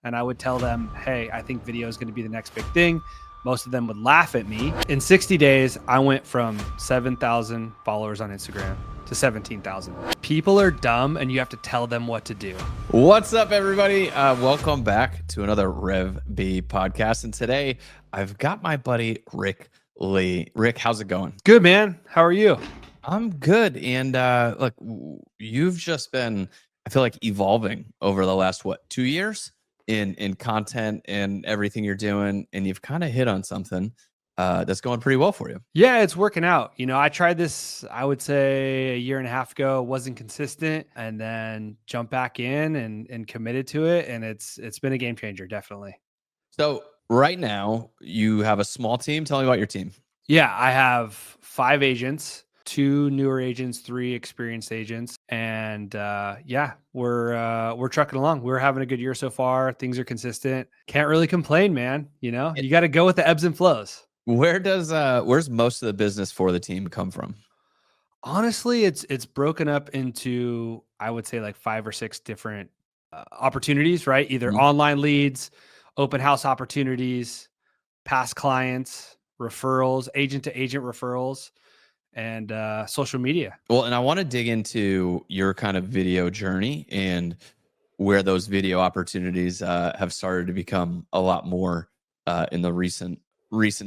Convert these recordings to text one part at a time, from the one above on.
and I would tell them, hey, I think video is going to be the next big thing. Most of them would laugh at me. In 60 days, I went from 7,000 followers on Instagram to 17,000. People are dumb and you have to tell them what to do. What's up, everybody? Welcome back to another REVB podcast. And today I've got my buddy, Rick Lee. Rick, how's it going? Good, man. How are you? I'm good. And look, you've just been, I feel like, evolving over the last, 2 years in content and everything you're doing. And you've kind of hit on something that's going pretty well for you. Yeah, it's working out. You know, I tried this, I would say a year and a half ago, wasn't consistent, and then jumped back in and committed to it. And it's been a game changer, definitely. So right now you have a small team. Tell me about your team. Yeah, I have 5 agents, 2 newer agents, 3 experienced agents. And yeah, we're trucking along. We're having a good year so far. Things are consistent. Can't really complain, man. You know, you got to go with the ebbs and flows. Where's most of the business for the team come from? Honestly, it's broken up into, I would say, like 5 or 6 different opportunities, right? Either online leads, open house opportunities, past clients, referrals, agent to agent referrals, and social media. Well, and I want to dig into your kind of video journey and where those video opportunities have started to become a lot more in the recent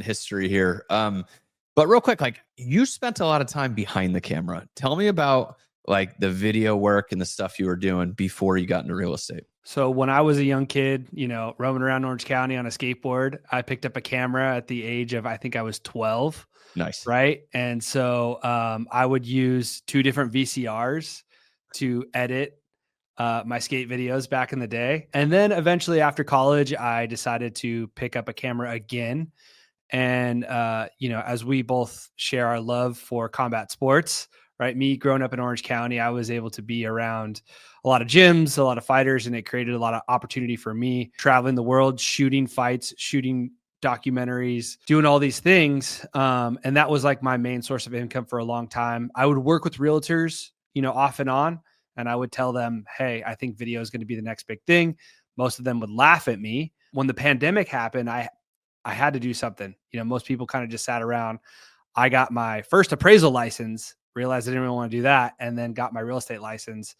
history here. But real quick, like, you spent a lot of time behind the camera. Tell me about like the video work and the stuff you were doing before you got into real estate. So when I was a young kid, you know, roaming around Orange County on a skateboard, I picked up a camera at the age of, I think I was 12. Nice. Right. And so I would use 2 different VCRs to edit my skate videos back in the day. And then eventually after college, I decided to pick up a camera again. And, you know, as we both share our love for combat sports, right? Me growing up in Orange County, I was able to be around a lot of gyms, a lot of fighters, and it created a lot of opportunity for me traveling the world, shooting fights, shooting documentaries, doing all these things. And that was like my main source of income for a long time. I would work with realtors, you know, off and on, and I would tell them, hey, I think video is going to be the next big thing. Most of them would laugh at me. When the pandemic happened, I had to do something. You know, most people kind of just sat around. I got my first appraisal license, realized I didn't really want to do that, and then got my real estate license.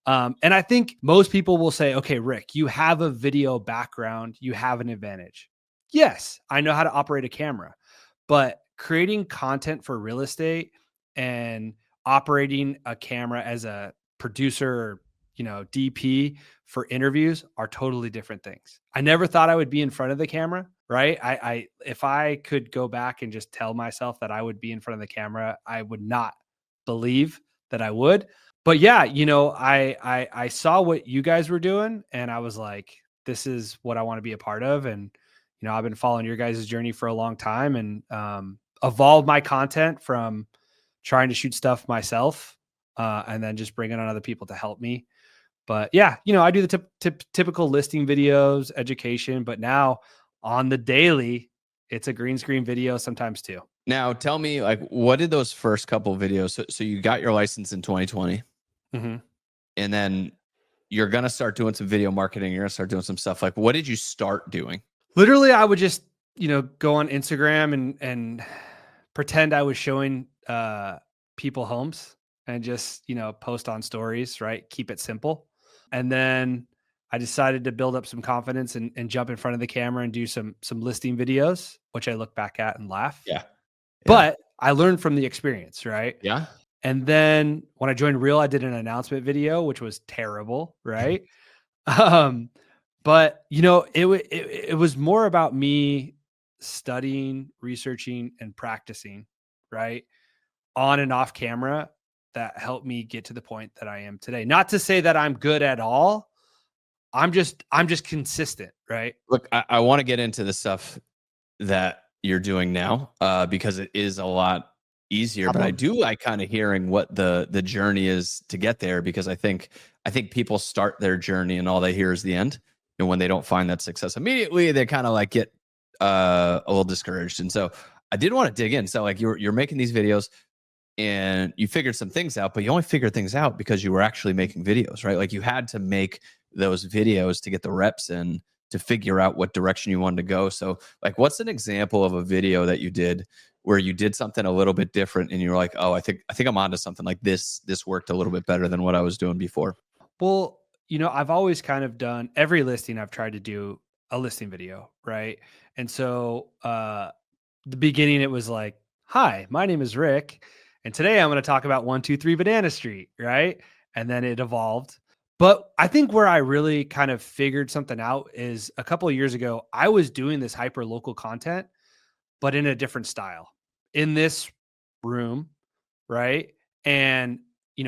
And I think most people will say, okay, Rick, you have a video background, you have an advantage. Yes, I know how to operate a camera, but creating content for real estate and operating a camera as a producer or, you know, DP for interviews are totally different things. I never thought I would be in front of the camera, right? I if I could go back and just tell myself that I would be in front of the camera, I would not believe that I would. But yeah, you know, I saw what you guys were doing and I was like, this is what I want to be a part of. And, you know, I've been following your guys' journey for a long time and evolved my content from trying to shoot stuff myself and then just bringing on other people to help me. But yeah, you know, I do the typical listing videos, education, but now on the daily, it's a green screen video sometimes too. Now, tell me, like, what did those first couple of videos? So you got your license in 2020, and then you're gonna start doing some video marketing. You're gonna start doing some stuff. Like, what did you start doing? Literally, I would just, you know, go on Instagram and pretend I was showing people homes and just, you know, post on stories, right? Keep it simple. And then I decided to build up some confidence and jump in front of the camera and do some listing videos, which I look back at and laugh. Yeah. But I learned from the experience, right? Yeah. And then when I joined Real, I did an announcement video, which was terrible, right? But you know, it was more about me studying, researching, and practicing, right? On and off camera that helped me get to the point that I am today. Not to say that I'm good at all. I'm just consistent, right? Look, I want to get into the stuff that you're doing now because it is a lot easier, but I do like kind of hearing what the journey is to get there, because I think people start their journey and all they hear is the end. And when they don't find that success immediately, they kind of like get a little discouraged. And so I did want to dig in. So like you're making these videos and you figured some things out, but you only figured things out because you were actually making videos, right? Like you had to make those videos to get the reps in to figure out what direction you wanted to go. So like, what's an example of a video that you did where you did something a little bit different and you were like, oh, I think I'm onto something. Like this worked a little bit better than what I was doing before. Well, I've always kind of done every listing. I've tried to do a listing video, right? And so, the beginning, it was like, "Hi, my name is Rick, and today I'm going to talk about 123 Banana Street," right? And then it evolved. But I think where I really kind of figured something out is a couple of years ago, I was doing this hyper local content, but in a different style in this room, right? And,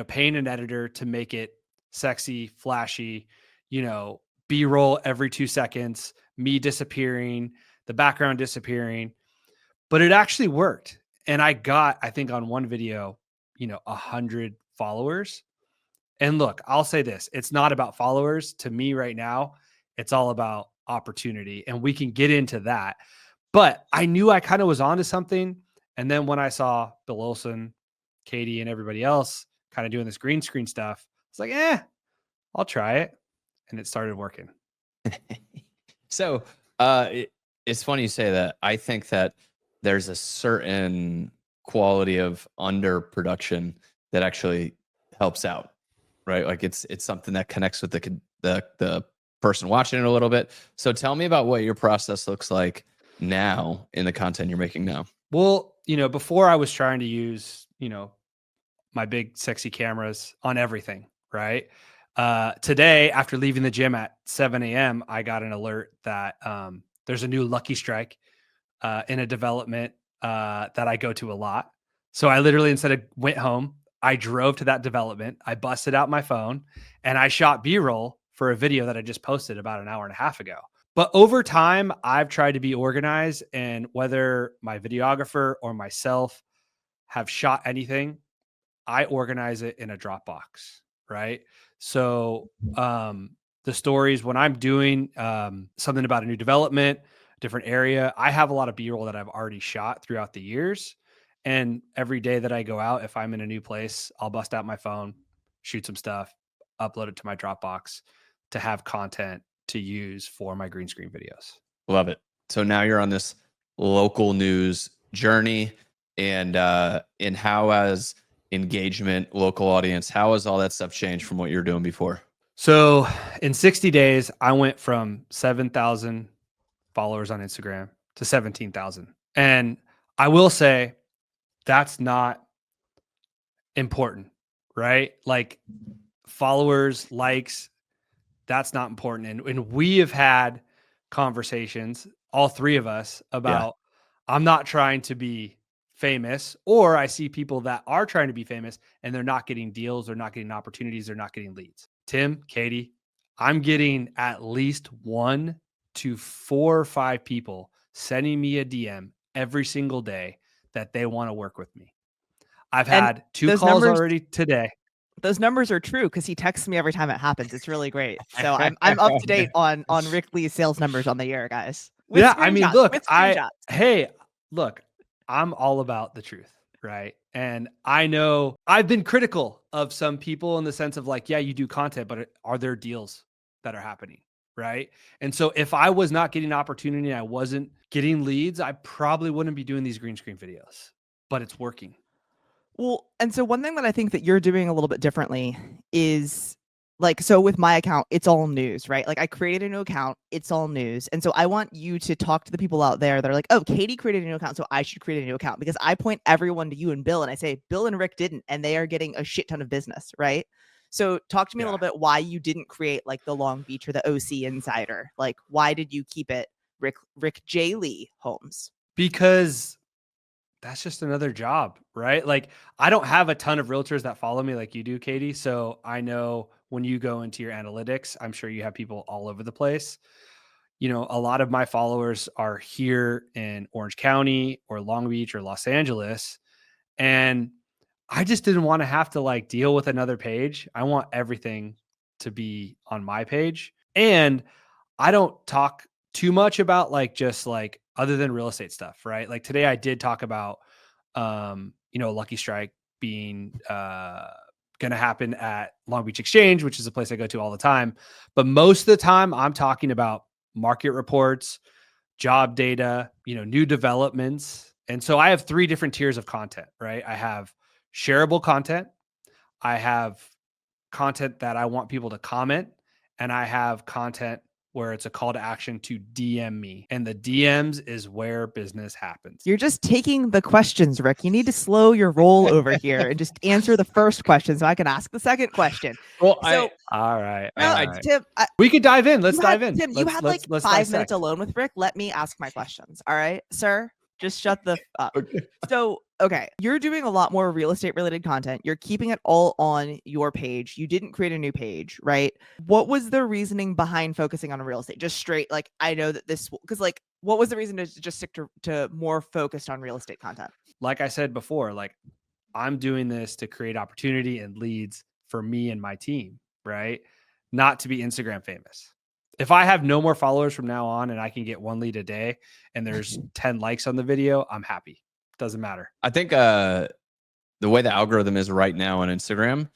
paying an editor to make it sexy, flashy, B-roll every 2 seconds, me disappearing, the background disappearing. But it actually worked. And I got, I think on one video, 100 followers. And look, I'll say this, it's not about followers to me right now. It's all about opportunity. And we can get into that. But I knew I kind of was onto something. And then when I saw Bill Olson, Katie, and everybody else kind of doing this green screen stuff, it's like, I'll try it. And it started working. So it's funny you say that. I think that there's a certain quality of underproduction that actually helps out, right? Like it's something that connects with the person watching it a little bit. So tell me about what your process looks like now in the content you're making now. Well, before I was trying to use, my big sexy cameras on everything, right? Today, after leaving the gym at 7 a.m., I got an alert that there's a new Lucky Strike in a development that I go to a lot. So I literally, instead of went home, I drove to that development. I busted out my phone and I shot B-roll for a video that I just posted about an hour and a half ago. But over time, I've tried to be organized, and whether my videographer or myself have shot anything, I organize it in a Dropbox, right? So the stories, when I'm doing something about a new development, different area, I have a lot of B-roll that I've already shot throughout the years. And every day that I go out, if I'm in a new place, I'll bust out my phone, shoot some stuff, upload it to my Dropbox to have content to use for my green screen videos. Love it. So now you're on this local news journey, and how has engagement, local audience, how has all that stuff changed from what you were doing before? So in 60 days, I went from 7,000 followers on Instagram to 17,000. And I will say that's not important, right? Like followers, likes, that's not important. And we have had conversations, all three of us, about I'm not trying to be famous, or I see people that are trying to be famous and they're not getting deals, they're not getting opportunities, they're not getting leads. Tim, Katie, I'm getting at least 1 to 4 or 5 people sending me a DM every single day that they want to work with me. I've had 2 calls already today. Those numbers are true because he texts me every time it happens. It's really great. So I'm up to date on Rick Lee's sales numbers on the year, guys. Yeah, I mean, look, look, I'm all about the truth, right? And I know I've been critical of some people in the sense of like, yeah, you do content, but are there deals that are happening, right? And so if I was not getting opportunity, I wasn't getting leads, I probably wouldn't be doing these green screen videos, but it's working. Well, and so one thing that I think that you're doing a little bit differently is like, so with my account, it's all news, right? Like I created a new account, it's all news. And so I want you to talk to the people out there that are like, oh, Katie created a new account, so I should create a new account, because I point everyone to you and Bill and I say, Bill and Rick didn't, and they are getting a shit ton of business, right? So talk to me a little bit why you didn't create like the Long Beach or the OC Insider. Like, why did you keep it Rick J. Lee Homes? Because that's just another job, right? Like I don't have a ton of realtors that follow me like you do, Katie. So I know when you go into your analytics, I'm sure you have people all over the place. A lot of my followers are here in Orange County or Long Beach or Los Angeles. And I just didn't want to have to like deal with another page. I want everything to be on my page. And I don't talk too much about like just like other than real estate stuff, right? Like today I did talk about Lucky Strike being going to happen at Long Beach Exchange, which is a place I go to all the time. But most of the time I'm talking about market reports, job data, new developments. And so I have 3 different tiers of content, right? I have shareable content, I have content that I want people to comment, and I have content where it's a call to action to DM me. And the DMs is where business happens. You're just taking the questions, Rick. You need to slow your roll over here and just answer the first question so I can ask the second question. Well, So, all right. Tim, we could dive in. Let's dive in. Tim, you had like 5 minutes alone with Rick. Let me ask my questions. All right, sir, just shut the up. Okay. So, okay, you're doing a lot more real estate related content. You're keeping it all on your page. You didn't create a new page, right? What was the reasoning behind focusing on real estate? Just straight, like, I know that this, because like, what was the reason to just stick to more focused on real estate content? Like I said before, like, I'm doing this to create opportunity and leads for me and my team, right? Not to be Instagram famous. If I have no more followers from now on and I can get 1 lead a day and there's 10 likes on the video, I'm happy. Doesn't matter. I think the way the algorithm is right now on Instagram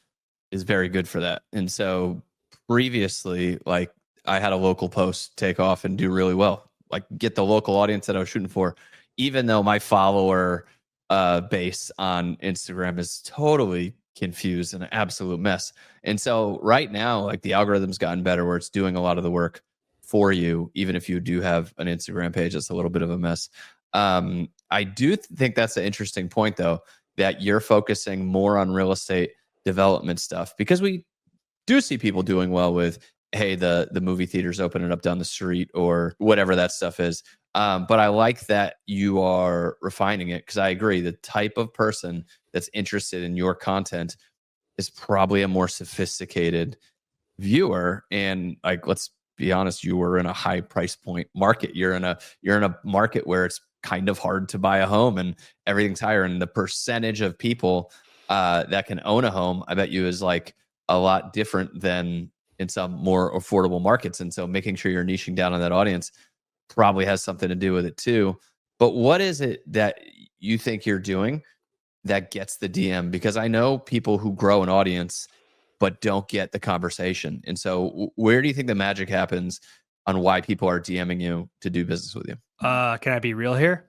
is very good for that. And so previously, like, I had a local post take off and do really well, like get the local audience that I was shooting for, even though my follower base on Instagram is totally confused and an absolute mess. And so right now, like, the algorithm's gotten better where it's doing a lot of the work for you, even if you do have an Instagram page that's a little bit of a mess. I do think that's an interesting point, though, that you're focusing more on real estate development stuff, because we do see people doing well with, hey, the movie theater's opening up down the street or whatever that stuff is. But I like that you are refining it, because I agree the type of person that's interested in your content is probably a more sophisticated viewer. And, like, let's be honest, you were in a high price point market. You're in a market where it's kind of hard to buy a home and everything's higher. And the percentage of people that can own a home, I bet you, is like a lot different than in some more affordable markets. And so making sure you're niching down on that audience probably has something to do with it too. But what is it that you think you're doing that gets the DM? Because I know people who grow an audience but don't get the conversation. And so where do you think the magic happens on why people are DMing you to do business with you? Can I be real here?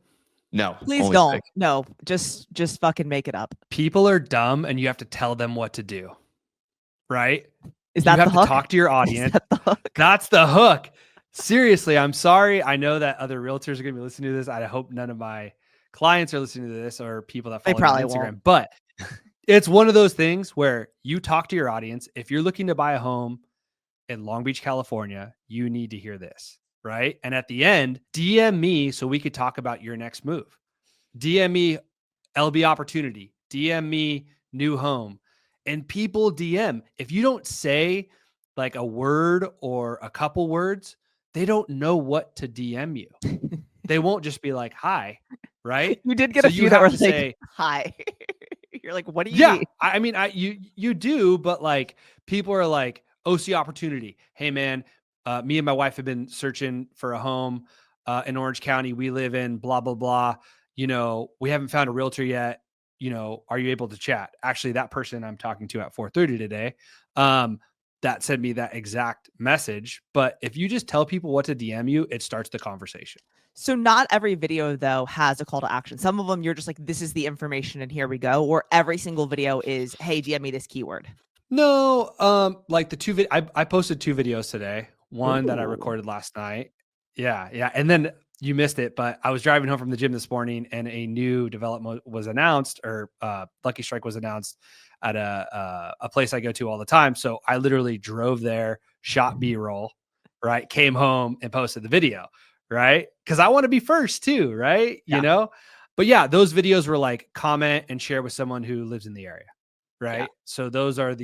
No. Please don't. Fake. No, just fucking make it up. People are dumb and you have to tell them what to do. Right? Is that you have the hook? to talk to your audience. That's the hook. Seriously, I'm sorry. I know that other realtors are going to be listening to this. I hope none of my clients are listening to this, or people that follow me on Instagram. Won't. But it's one of those things where you talk to your audience. If you're looking to buy a home in Long Beach, California, you need to hear this, right? And at the end, DM me so we could talk about your next move. DM me LB opportunity. DM me new home. And people DM. If you don't say like a word or a couple words, they don't know what to DM you. They won't just be like, hi, right? You did get a few that were like, say, hi. You're like, what do you need? I mean, you do, but like, people are like, OC opportunity. Hey man, me and my wife have been searching for a home in Orange County. We live in blah, blah, blah. We haven't found a realtor yet. Are you able to chat? Actually, that person I'm talking to at 4:30 today, that sent me that exact message. But if you just tell people what to DM you, it starts the conversation. So not every video, though, has a call to action. Some of them you're just like, this is the information and here we go. Or every single video is, hey, DM me this keyword. No, like the I posted 2 videos today. One that I recorded last night. Yeah. And then you missed it, but I was driving home from the gym this morning and a new development was announced, or Lucky Strike was announced at a place I go to all the time. So I literally drove there, shot B-roll, right? Came home and posted the video, right? Because I want to be first too, right? Yeah. But yeah, those videos were like comment and share with someone who lives in the area, right? Yeah. So those are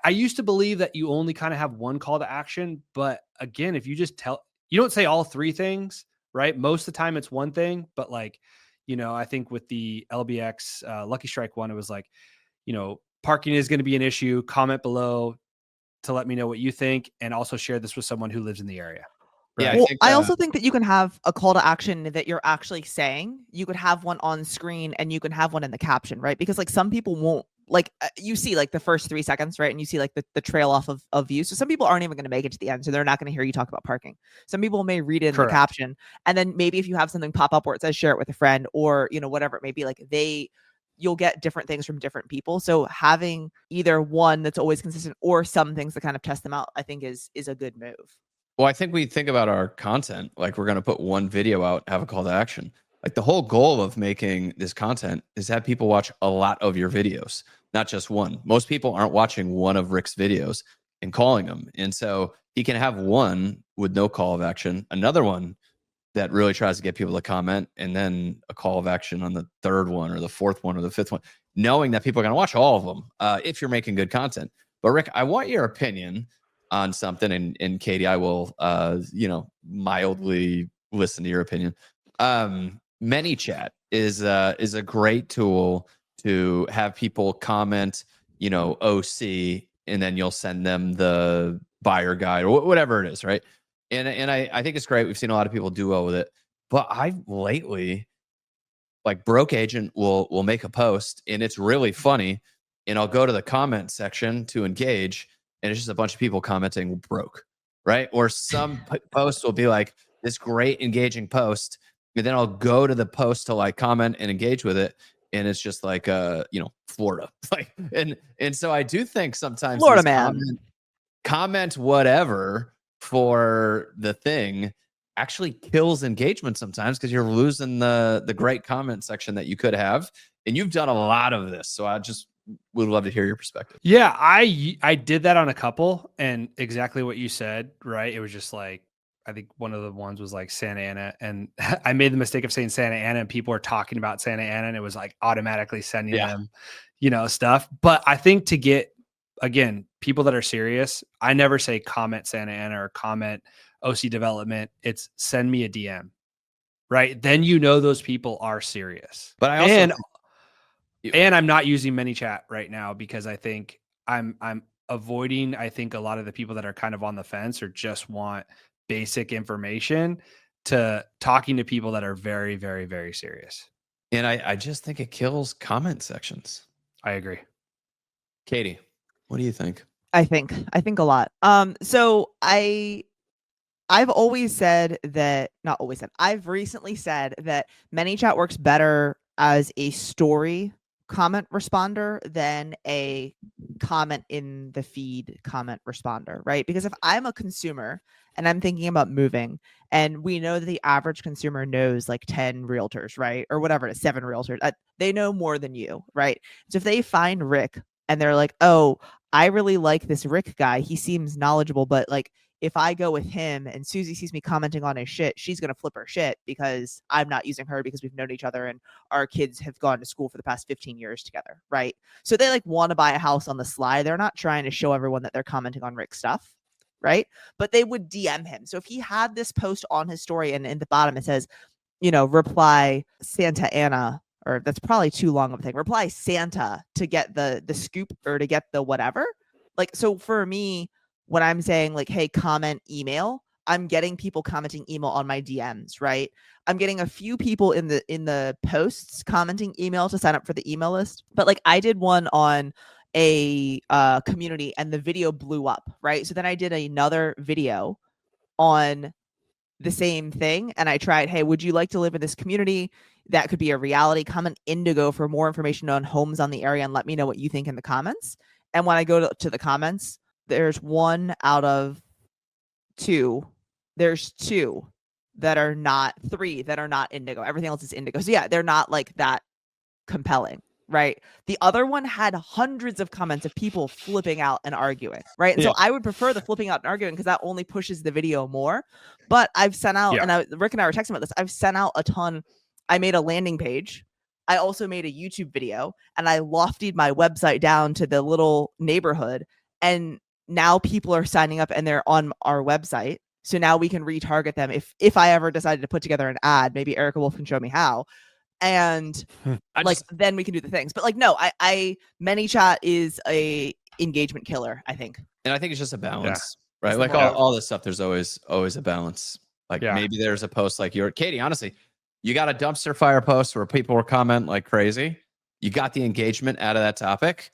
I used to believe that you only kind of have one call to action, but again, if you just you don't say all 3 things, right? Most of the time it's one thing, but like, I think with the LBX Lucky Strike one, it was like, parking is going to be an issue. Comment below to let me know what you think, and also share this with someone who lives in the area. Right? Yeah, I also think that you can have a call to action that you're actually saying. You could have one on screen and you can have one in the caption, right? Because like some people won't like you see like the first 3 seconds, right? And you see like the trail off of views. So some people aren't even going to make it to the end. So they're not going to hear you talk about parking. Some people may read it in the caption. And then maybe if you have something pop up where it says share it with a friend or, you know, whatever it may be, like you'll get different things from different people. So having either one that's always consistent or some things that kind of test them out, I think is a good move. Well, I think we think about our content like we're going to put one video out, have a call to action. Like the whole goal of making this content is have people watch a lot of your videos, not just one. Most people aren't watching one of Rick's videos and calling them. And so he can have one with no call of action, another one that really tries to get people to comment, and then a call of action on the third one or the fourth one or the fifth one, knowing that people are going to watch all of them if you're making good content. But Rick, I want your opinion on something, and Katie, I will, mildly listen to your opinion. ManyChat is a great tool to have people comment, OC, and then you'll send them the buyer guide or whatever it is, right? And I think it's great. We've seen a lot of people do well with it. But I've lately, like Broke Agent will make a post and it's really funny. And I'll go to the comment section to engage, and it's just a bunch of people commenting broke, right? Or some post will be like this great engaging post. And then I'll go to the post to like comment and engage with it. And it's just like, Florida. Like, and so I do think sometimes Florida man comment whatever for the thing actually kills engagement sometimes because you're losing the great comment section that you could have. And you've done a lot of this. So I just would love to hear your perspective. Yeah, I did that on a couple, and exactly what you said, right? It was just like, I think one of the ones was like Santa Ana, and I made the mistake of saying Santa Ana, and people were talking about Santa Ana, and it was like automatically sending them, stuff. But I think to get, again, people that are serious, I never say comment Santa Ana or comment OC development. It's send me a DM, right? Then those people are serious. But I also and I'm not using ManyChat right now because I think I'm avoiding, I think a lot of the people that are kind of on the fence or just want basic information to talking to people that are very, very, very serious. And I just think it kills comment sections. I agree. Katie, what do you think? I think a lot. So I've always said that, not always said, I've recently said that ManyChat works better as a story comment responder than a comment in the feed comment responder, right? Because if I'm a consumer and I'm thinking about moving, and we know that the average consumer knows like 10 realtors, right? Or whatever it is, 7 realtors, they know more than you, right? So if they find Rick and they're like, oh, I really like this Rick guy, he seems knowledgeable, but like, if I go with him and Susie sees me commenting on his shit, she's going to flip her shit because I'm not using her because we've known each other and our kids have gone to school for the past 15 years together, right? So they like want to buy a house on the sly. They're not trying to show everyone that they're commenting on Rick's stuff, right? But they would DM him. So if he had this post on his story and in the bottom it says, reply Santa Ana, or that's probably too long of a thing, reply Santa to get the scoop or to get the whatever. Like, so for me, when I'm saying like, hey, comment email, I'm getting people commenting email on my DMs, right? I'm getting a few people in the posts commenting email to sign up for the email list. But like I did one on a community and the video blew up, right? So then I did another video on the same thing. And I tried, hey, would you like to live in this community? That could be a reality. Comment Indigo for more information on homes on the area and let me know what you think in the comments. And when I go to the comments, there's 1 out of 2. There's 2 that are not, 3 that are not Indigo. Everything else is Indigo. So yeah, they're not like that compelling, right? The other one had hundreds of comments of people flipping out and arguing, right? And so I would prefer the flipping out and arguing because that only pushes the video more. But I've sent out, and Rick and I were texting about this, I've sent out a ton. I made a landing page. I also made a YouTube video, and I loftied my website down to the little neighborhood, and now people are signing up and they're on our website. So now we can retarget them. If I ever decided to put together an ad, maybe Erica Wolf can show me how. And then we can do the things. But like, no, I ManyChat is a engagement killer, I think. And I think it's just a balance, right? Like all this stuff, there's always a balance. Like maybe there's a post like Katie, honestly, you got a dumpster fire post where people were commenting like crazy. You got the engagement out of that topic.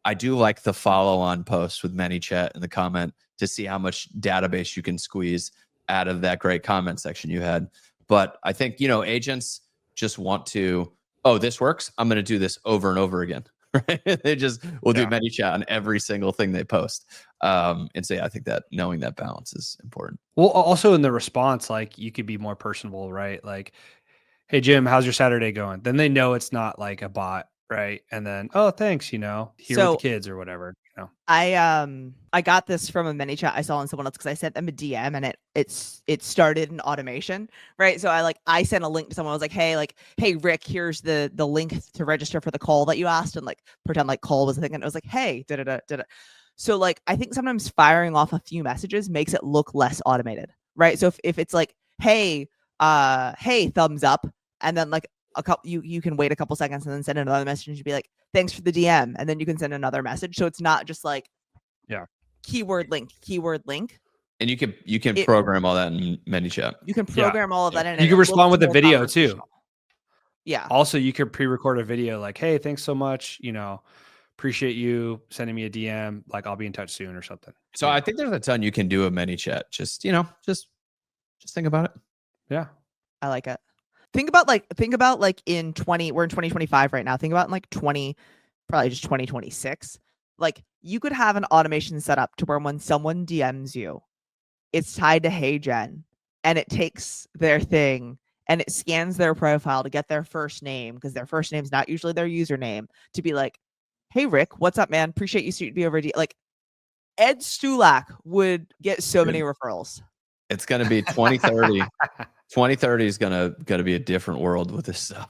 I do like the follow-on post with ManyChat in the comment to see how much database you can squeeze out of that great comment section you had. But I think, agents just want to, oh, this works. I'm going to do this over and over again. Right? They just will do ManyChat on every single thing they post. And so, I think that knowing that balance is important. Well, also in the response, like you could be more personable, right? Like, hey, Jim, how's your Saturday going? Then they know it's not like a bot, right? And then, oh, thanks, here with the kids or whatever, I got this from a ManyChat I saw on someone else because I sent them a DM and it started an automation, right? So I sent a link to someone. I was like, hey Rick, here's the link to register for the call that you asked, and pretend like call was a thing, and it was like, hey, da. So I think sometimes firing off a few messages makes it look less automated, right? So if it's like, hey, thumbs up, and then a couple, you can wait a couple seconds and then send another message and be like, thanks for the DM, and then you can send another message. So it's not just keyword link. And you can program all that in ManyChat. You can program all of that in. You can respond with a video too. Yeah. Also, you could pre-record a video like, hey, thanks so much. Appreciate you sending me a DM. Like, I'll be in touch soon or something. So I think there's a ton you can do with ManyChat. Just think about it. Yeah. I like it. Think about in 20, we're in 2025 right now. Think about in probably just 2026. You could have an automation set up to where when someone DMs you, it's tied to Hey Jen, and it takes their thing and it scans their profile to get their first name, because their first name's not usually their username, to be like, hey Rick, what's up, man? Appreciate you to be over. Ed Stulak would get so many referrals. It's going to be 2030. 2030 is gonna be a different world with this stuff.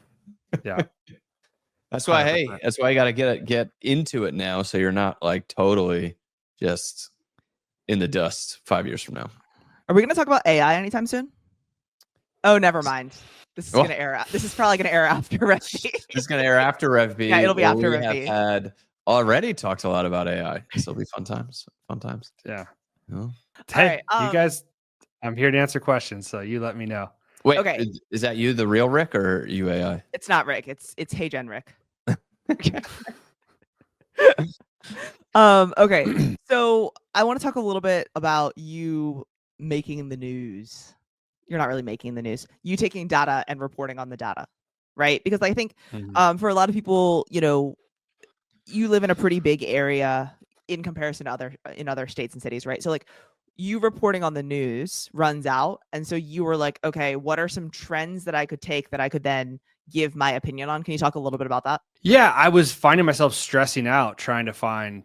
Yeah. That's why, that's why you got to get into it now, so you're not totally just in the dust 5 years from now. Are we going to talk about AI anytime soon? Oh, never mind. This is going to air. This is probably going to air after REVB. It's going to air after REVB. Yeah, it'll be after REVB. We have had already talked a lot about AI. This will be fun times. Yeah. Oh. Hey, you guys, I'm here to answer questions, so you let me know. Wait, okay. Is that you, the real Rick, or you AI? It's not Rick. It's Hey Jen Rick. Okay. So I want to talk a little bit about you making the news. You're not really making the news. You taking data and reporting on the data, right? Because I think for a lot of people, you live in a pretty big area in comparison to other states and cities, right? So you reporting on the news runs out. And so you were like, okay, what are some trends that I could take that I could then give my opinion on? Can you talk a little bit about that? Yeah, I was finding myself stressing out trying to find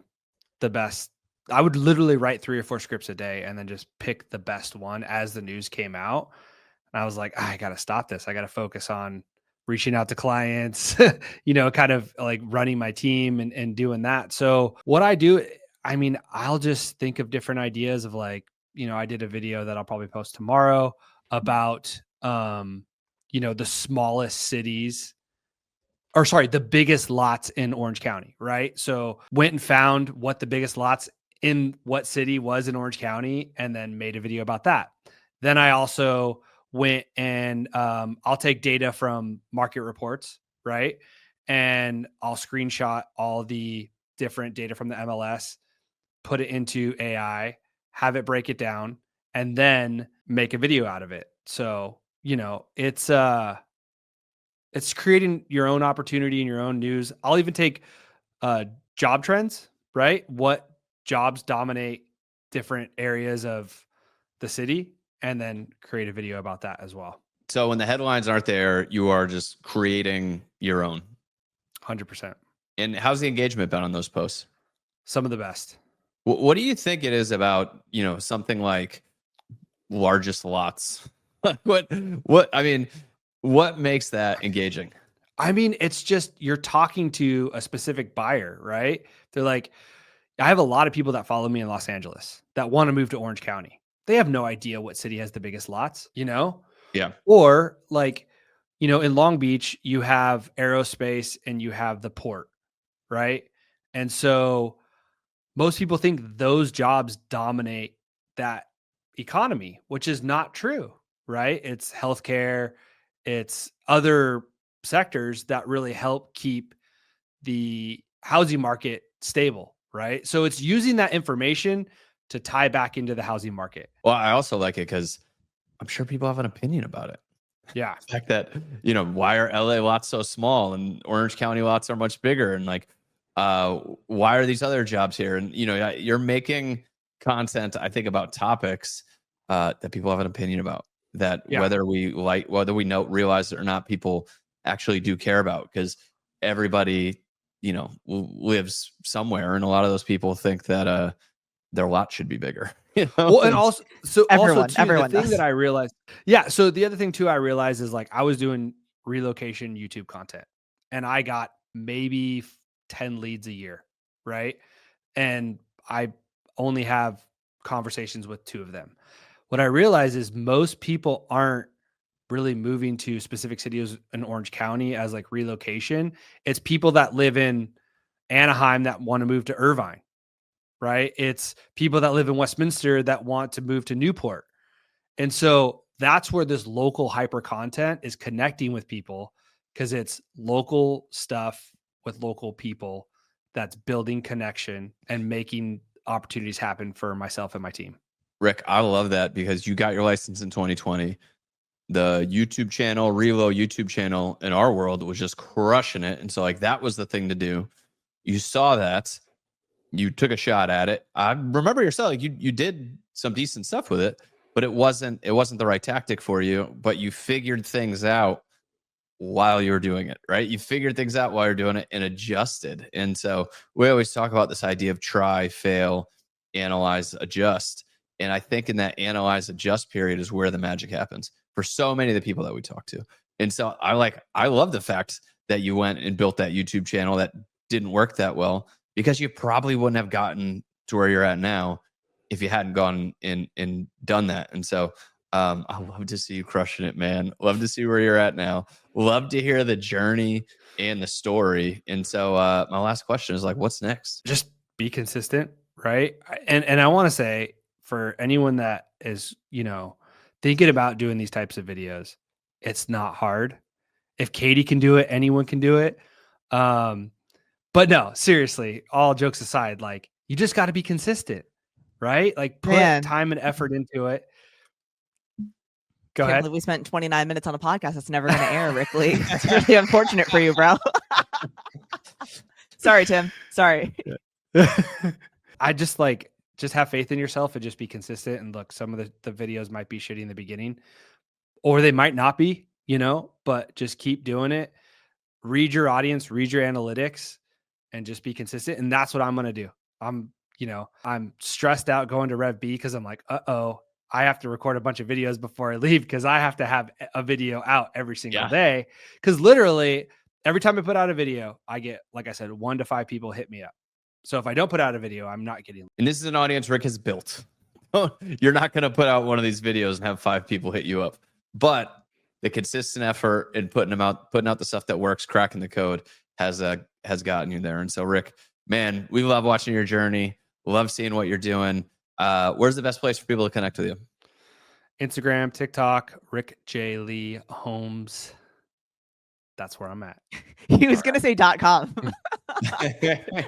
the best. I would literally write 3 or 4 scripts a day and then just pick the best one as the news came out. And I was like, I got to stop this. I got to focus on reaching out to clients, kind of running my team and doing that. So what I do, I'll just think of different ideas of I did a video that I'll probably post tomorrow about, the smallest cities, or sorry, the biggest lots in Orange County, right? So went and found what the biggest lots in what city was in Orange County and then made a video about that. Then I also went and I'll take data from market reports, right? And I'll screenshot all the different data from the MLS, put it into AI, have it break it down, and then make a video out of it. So, it's creating your own opportunity and your own news. I'll even take job trends, right? What jobs dominate different areas of the city, and then create a video about that as well. So when the headlines aren't there, you are just creating your own. 100%. And how's the engagement been on those posts? Some of the best. What do you think it is about, something like largest lots? What makes that engaging? It's just you're talking to a specific buyer, right? They're like, I have a lot of people that follow me in Los Angeles that want to move to Orange County. They have no idea what city has the biggest lots, Yeah. Or in Long Beach, you have aerospace and you have the port, right? And so most people think those jobs dominate that economy, which is not true, right? It's healthcare, it's other sectors that really help keep the housing market stable, right? So it's using that information to tie back into the housing market. Well, I also like it because I'm sure people have an opinion about it. Yeah. The fact that, why are LA lots so small and Orange County lots are much bigger? And like, why are these other jobs here? And, you're making content, I think, about topics that people have an opinion about, that whether we realize it or not, people actually do care about, because everybody, lives somewhere. And a lot of those people think that their lot should be bigger. Well, and also, everyone the thing does. that I realized, so the other thing too, I realized is like I was doing relocation YouTube content, and I got maybe 10 leads a year, right? And I only have conversations with 2 of them. What I realize is most people aren't really moving to specific cities in Orange County as like relocation. It's people that live in Anaheim that want to move to Irvine. Right? It's people that live in Westminster that want to move to Newport. And so that's where this local hyper content is connecting with people, because it's local stuff with local people that's building connection and making opportunities happen for myself and my team. Rick, I love that, because you got your license in 2020. The YouTube channel, Relo YouTube channel in our world was just crushing it. And so like that was the thing to do. You saw that. You took a shot at it. I remember yourself, like you did some decent stuff with it, but it wasn't the right tactic for you. But you figured things out while you were doing it, right? You figured things out while you're doing it and adjusted. And so we always talk about this idea of try, fail, analyze, adjust. And I think in that analyze, adjust period is where the magic happens for so many of the people that we talk to. And so I love the fact that you went and built that YouTube channel that didn't work that well, because you probably wouldn't have gotten to where you're at now if you hadn't gone and done that. And so I love to see you crushing it, man. Love to see where you're at now. Love to hear the journey and the story. And so my last question is like, what's next? Just be consistent, right? And I want to say, for anyone that is, thinking about doing these types of videos, it's not hard. If Katie can do it, anyone can do it. But no, seriously, all jokes aside, like you just got to be consistent, right? Like put time and effort into it. Go ahead. We spent 29 minutes on a podcast that's never going to air, Rick Lee. It's really unfortunate for you, bro. Sorry, Tim. Sorry. I just have faith in yourself and just be consistent. And look, some of the videos might be shitty in the beginning, or they might not be, but just keep doing it. Read your audience, read your analytics, and just be consistent. And that's what I'm going to do. I'm stressed out going to REVB because I'm like, I have to record a bunch of videos before I leave, because I have to have a video out every single day. Because literally every time I put out a video, I get, like I said, 1 to 5 people hit me up. So if I don't put out a video, I'm not getting. And this is an audience Rick has built. You're not going to put out one of these videos and have 5 people hit you up. But the consistent effort in putting out the stuff that works, cracking the code has gotten you there. And so, Rick, man, we love watching your journey. Love seeing what you're doing. Where's the best place for people to connect with you? Instagram, TikTok, Rick J. Lee Homes. That's where I'm at. He was going to say .com.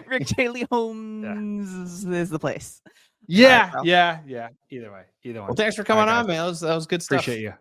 Rick J. Lee Homes is the place. Yeah. Either way. Well, thanks for coming on, man. That was good stuff. Appreciate you.